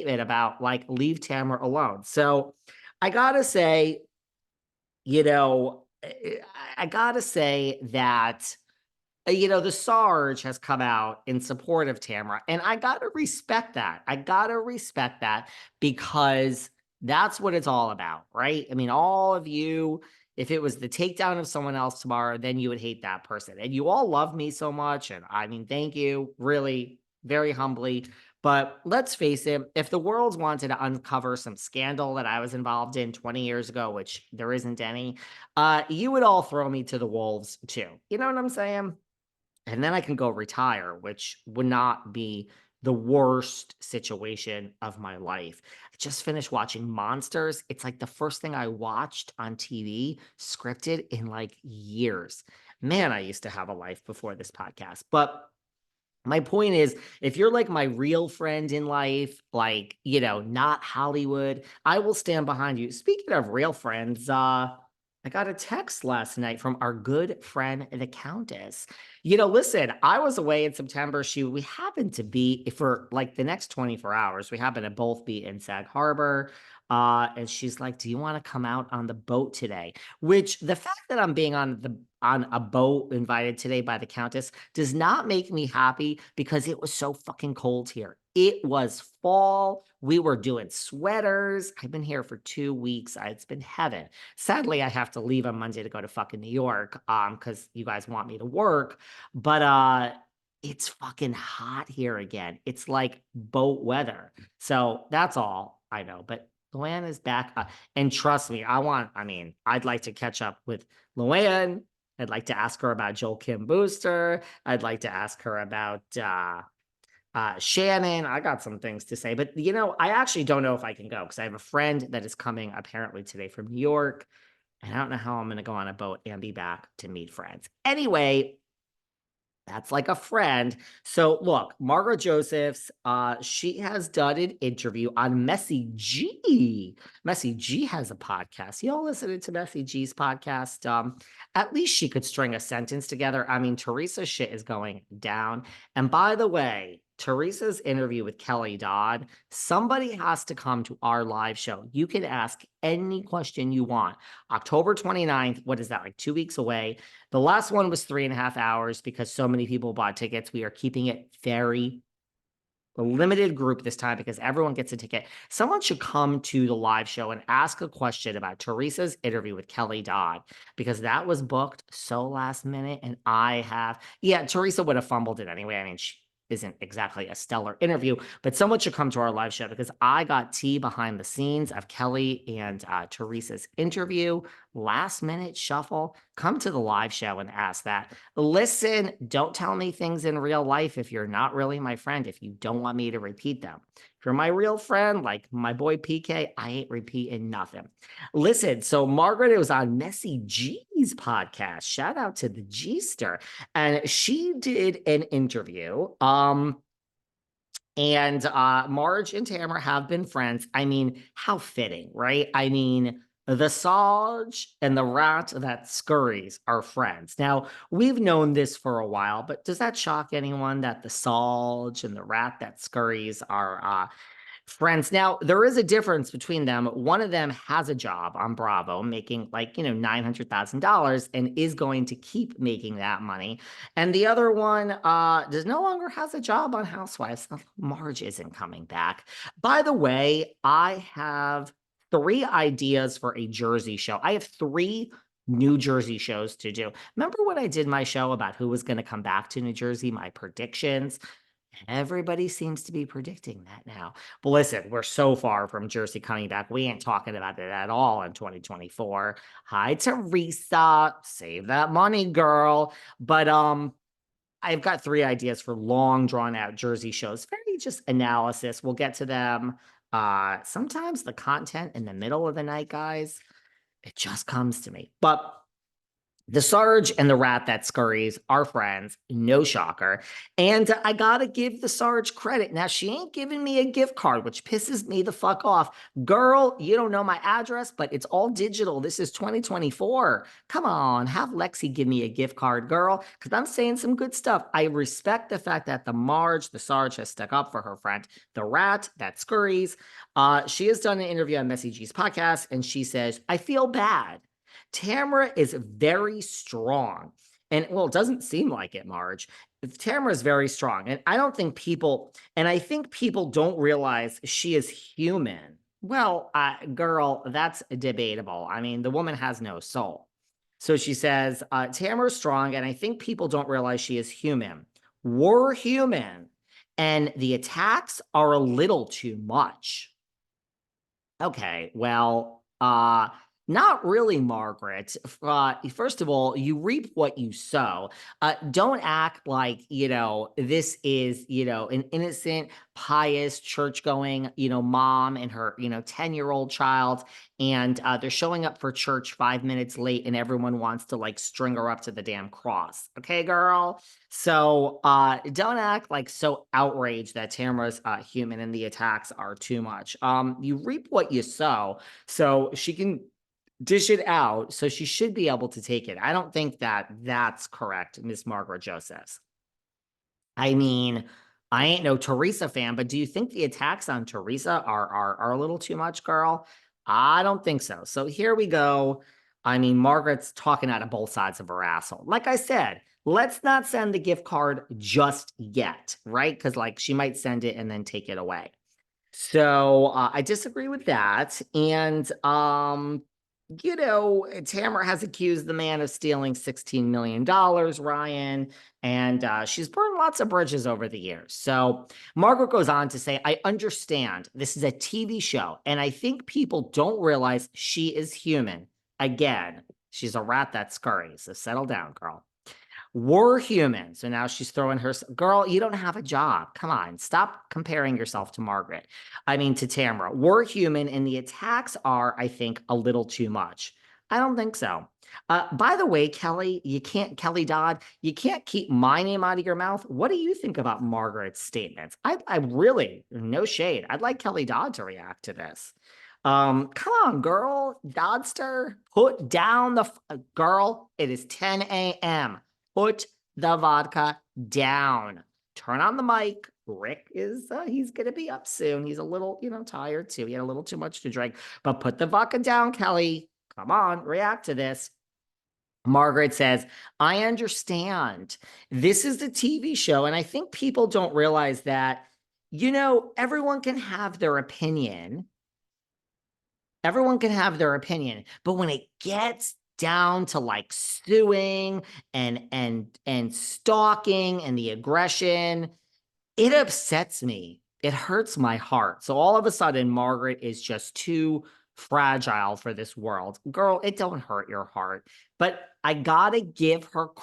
statement about like, leave Tamara alone. So I gotta say, you know, I gotta say that, the Sarge has come out in support of Tamara, and I gotta respect that. I gotta respect that because that's what it's all about, right? I mean, all of you, if it was the takedown of someone else tomorrow, then you would hate that person. And you all love me so much. And I mean, thank you, really, very humbly. But let's face it, if the world wanted to uncover some scandal that I was involved in 20 years ago, which there isn't any, you would all throw me to the wolves too. You know what I'm saying? And then I can go retire, which would not be the worst situation of my life. I just finished watching Monsters. It's like the first thing I watched on TV, scripted in like years. Man, I used to have a life before this podcast. But my point is, if you're like my real friend in life, like, not Hollywood, I will stand behind you. Speaking of real friends, I got a text last night from our good friend, the Countess. Listen, I was away in September. We happened to be for like the next 24 hours. We happened to both be in Sag Harbor. And she's like, "Do you want to come out on the boat today?" Which the fact that I'm being on a boat invited today by the Countess does not make me happy because it was so fucking cold here. It was fall. We were doing sweaters. I've been here for 2 weeks. It's been heaven. Sadly, I have to leave on Monday to go to fucking New York, because you guys want me to work. But it's fucking hot here again. It's like boat weather. So that's all I know. But Luann is back. And trust me, I'd like to catch up with Luann. I'd like to ask her about Joel Kim Booster. I'd like to ask her about Shannon. I got some things to say, but I actually don't know if I can go because I have a friend that is coming apparently today from New York, and I don't know how I'm going to go on a boat and be back to meet friends. Anyway, that's like a friend. So look, Margaret Josephs, she has done an interview on Messy G. Messy G has a podcast. Y'all listening to Messy G's podcast? At least she could string a sentence together. I mean, Teresa's shit is going down. And by the way, Teresa's interview with Kelly Dodd, somebody has to come to our live show. You can ask any question you want. October 29th, what is that, like 2 weeks away? The last one was 3.5 hours because so many people bought tickets. We are keeping it very limited group this time because everyone gets a ticket. Someone should come to the live show and ask a question about Teresa's interview with Kelly Dodd because that was booked so last minute. And Teresa would have fumbled it anyway. I mean, she isn't exactly a stellar interview, but someone should come to our live show because I got tea behind the scenes of Kelly and Teresa's interview. Last minute shuffle. Come to the live show and ask that. Listen, don't tell me things in real life if you're not really my friend, if you don't want me to repeat them. If you're my real friend, like my boy PK, I ain't repeating nothing. Listen, so Margaret was on Messy G's podcast. Shout out to the G-ster. And she did an interview. And Marge and Tamara have been friends. I mean, how fitting, right? I mean, the Sarge and the rat that scurries are friends. Now, we've known this for a while, but does that shock anyone that the Sarge and the rat that scurries are friends? Now, there is a difference between them. One of them has a job on Bravo making like, $900,000 and is going to keep making that money. And the other one does no longer has a job on Housewives. Marge isn't coming back. By the way, I have 3 ideas for a Jersey show. I have 3 New Jersey shows to do. Remember when I did my show about who was going to come back to New Jersey, my predictions? Everybody seems to be predicting that now. But listen, we're so far from Jersey coming back. We ain't talking about it at all in 2024. Hi, Teresa. Save that money, girl. But I've got 3 ideas for long drawn out Jersey shows. Very just analysis. We'll get to them. Sometimes the content in the middle of the night, guys, it just comes to me. But The Sarge and the rat that scurries are friends, no shocker. And I gotta give the Sarge credit. Now, she ain't giving me a gift card, which pisses me the fuck off. Girl, you don't know my address, but it's all digital. This is 2024. Come on, have Lexi give me a gift card, girl, because I'm saying some good stuff. I respect the fact that the Sarge has stuck up for her friend, the rat that scurries. She has done an interview on Messy G's podcast, and she says, I feel bad. Tamara is very strong. And well, it doesn't seem like it, Marge. Tamara is very strong. And I think people don't realize she is human. Well, girl, that's debatable. I mean, the woman has no soul. So she says, Tamara's strong, and I think people don't realize she is human. We're human, and the attacks are a little too much. Okay, well, not really, Margaret. First of all, you reap what you sow. Don't act like, this is, an innocent, pious, church-going, mom and her, 10-year-old child, and they're showing up for church 5 minutes late, and everyone wants to, like, string her up to the damn cross. Okay, girl? So don't act like so outraged that Tamara's human and the attacks are too much. You reap what you sow, so she can dish it out, so she should be able to take it. I don't think that that's correct, Miss Margaret Josephs. I mean, I ain't no Teresa fan, but do you think the attacks on Teresa are a little too much, girl? I don't think so. So here we go. I mean, Margaret's talking out of both sides of her asshole. Like I said, let's not send the gift card just yet, right? Because like she might send it and then take it away. So I disagree with that. And Tamara has accused the man of stealing $16 million, Ryan, and she's burned lots of bridges over the years. So Margaret goes on to say, I understand this is a TV show, and I think people don't realize she is human. Again, she's a rat that scurries, so settle down, girl. We're human. So now she's throwing her, girl, you don't have a job. Come on, stop comparing yourself to Margaret. I mean, to Tamara. We're human, and the attacks are, I think, a little too much. I don't think so. By the way, Kelly Dodd, you can't keep my name out of your mouth. What do you think about Margaret's statements? I really, no shade. I'd like Kelly Dodd to react to this. Come on, girl, Dodster, put down the girl. It is 10 a.m. Put the vodka down. Turn on the mic. Rick is, he's going to be up soon. He's a little, tired too. He had a little too much to drink. But put the vodka down, Kelly. Come on, react to this. Margaret says, I understand. This is the TV show. And I think people don't realize that, everyone can have their opinion. Everyone can have their opinion. But when it gets down to like suing and stalking and the aggression, it upsets me. It hurts my heart. So all of a sudden, Margaret is just too fragile for this world. Girl, it don't hurt your heart. But I gotta give her